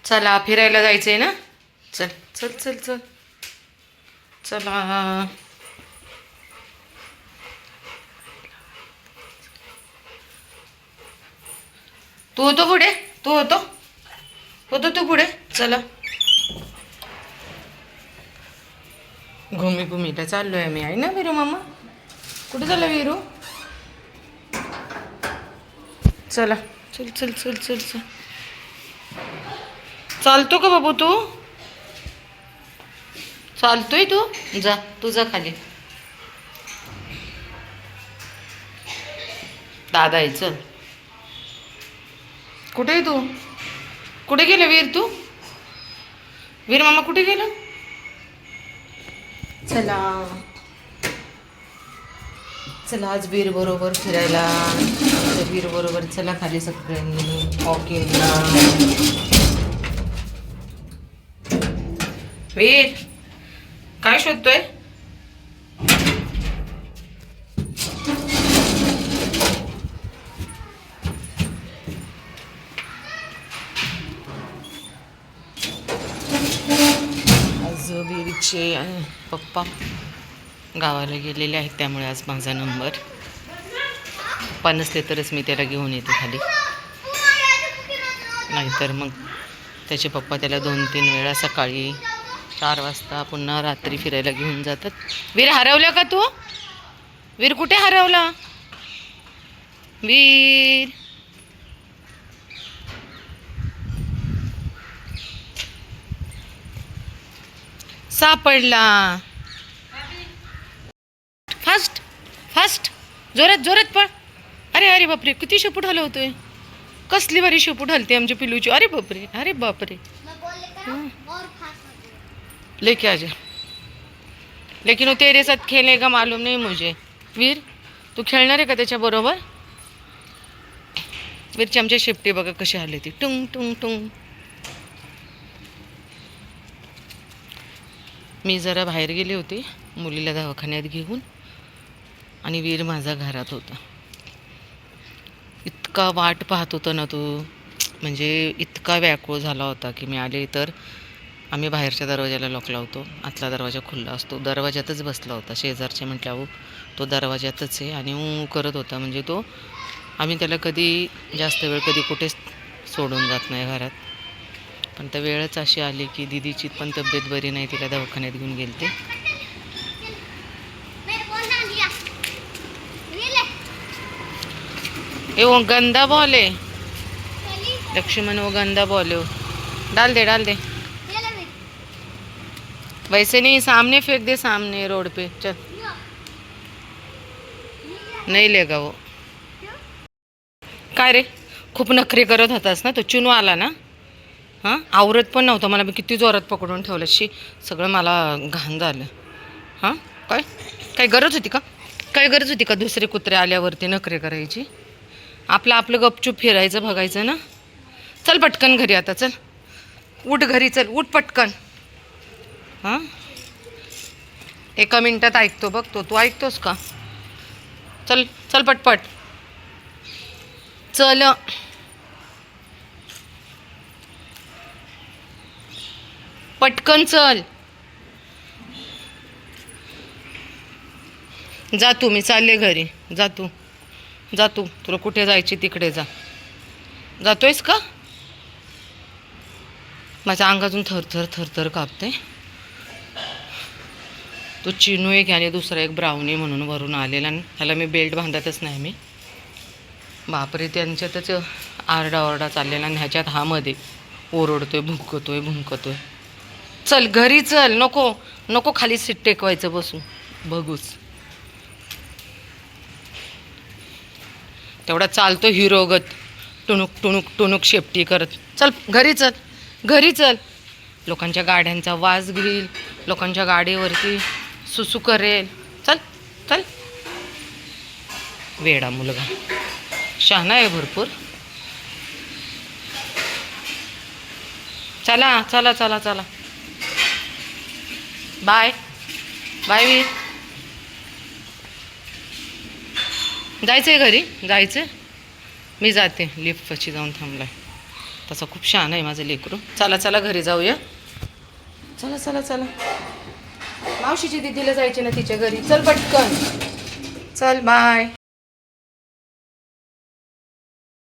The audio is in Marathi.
चला फिरायला जायचंय ना. चल चल चल चल चला. तू होतो पुढे, तू पुढे. चला घुमीला चाललोय आम्ही. आहे ना वीरू मामा? कुठे चालला वीरू? चला चल चल चल चल चल. चालतो का बाबू तू? चालतोय तू? जा खाली. दादा आहे. चल. कुठे आहे तू? कुठे गेलं वीर तू? वीर मामा कुठे गेलं? चला चला आज वीर बरोबर फिरायला. वीर बरोबर चला खाली सगळ्यांनी वॉकिंगला. वीर काय शोधतोय? आज वीरचे पप्पा गावाला गेलेले आहेत, त्यामुळे आज माझा नंबर. पप्पा नसले तरच मी त्याला घेऊन येते खाली, नाहीतर मग त्याचे पप्पा त्याला 2-3 वेळा सकाळी 4 वाजता पुन्हा रात्री फिरायला घेऊन जातात. वीर हरवला का तू? वीर कुठे हरवला? वीर सापडला. फास्ट फास्ट जोरात पळ. अरे बापरे, किती शेपूट हलवतोय. कसली भारी शेपूट हलते आमच्या पिलूची. अरे बापरे. लेके आजा, लेकिन वो तेरे साथ खेलेगा मालूम नहीं मुझे. वीर तू खेळणार आहे का त्याच्याबरोबर? वीरची आमच्या शेपटी बघा कशी आली ती, टुंग टुंग टुंग. मी जरा बाहेर गेले होते मुलीला दवाखान्यात घेऊन, आणि वीर माझा घरात होता. इतका वाट पाहत होता ना तो, म्हणजे इतका व्याकुळ झाला होता की मी आले तर. आम्ही बाहेरच्या दरवाजाला लॉक लावतो, आतला दरवाजा खुला असतो. दरवाजातच बसला होता. शेजारचे म्हटल्या हो तो दरवाजातच आहे, आणि करत होता. म्हणजे तो, आम्ही त्याला कधी जास्त वेळ कधी कुठेच सोडून जात नाही घरात. पण तर वेळच अशी आली की दीदीची पण तब्येत बरी नाही, तिला दवाखान्यात घेऊन गेलते. ए वो गंदा बॉल है लक्ष्मण, वो गंदा बॉल है. डाल दे. वैसे नहीं, सामने फेंक दे, सामने रोड पे. चल. नहीं लेगा वो. काय रे, खूप नखरे करत होतास ना. तो चुनू आला ना. हां, आवरत पण नव्हतं मला. मी किती जोरात पकडून ठेवलं. सगळं मला घाण झालं. हां, काय गरज होती का? काय गरज होती का दुसरे कुत्रे आल्यावरती नखरे करायची? आपलं गपचूप फिरायचं, बघायचं ना. चल पटकन घरी आता. चल उठ घरी, चल उठ पटकन. हां, 1 मिनिटात ऐकतो बघ तो. तू ऐकतोस का? चल चल पटपट चल. पटकन चल. जा तू, मी चालले घरी. जा तू तुला कुठे जायची तिकडे जा. जातोयस का? माझ्या अंगातून थरथर कापते. तो चिनू एक आणि दुसरा एक ब्राउनी म्हणून वरून आलेला. ह्याला मी बेल्ट बांधतच नाही मी. बापरे, त्यांच्यातच आरडाओरडा चाललेला, आणि ह्याच्यात हा मध्ये ओरडतोय, भुंकतोय. चल घरी चल. नको खाली सीट टेकवायचं बसू बघूच. तेवढा चालतो हिरोगत, टुणूक शेपटी करत. चल घरी चल. लोकांच्या गाड्यांचा वास घेईल, लोकांच्या गाडीवरती सुसू करेल. चल. वेडा मुलगा, शहाणा आहे भरपूर. चला. बाय वीर. जायचंय घरी, जायचं. मी जाते, लिफ्टपाशी जाऊन थांबलाय. तसं खूप छान आहे माझं लेकरू. चला चला घरी जाऊया. चला चला चला. मावशीची दीदीला जायचे ना तिच्या घरी. चल पटकन. चल बाय.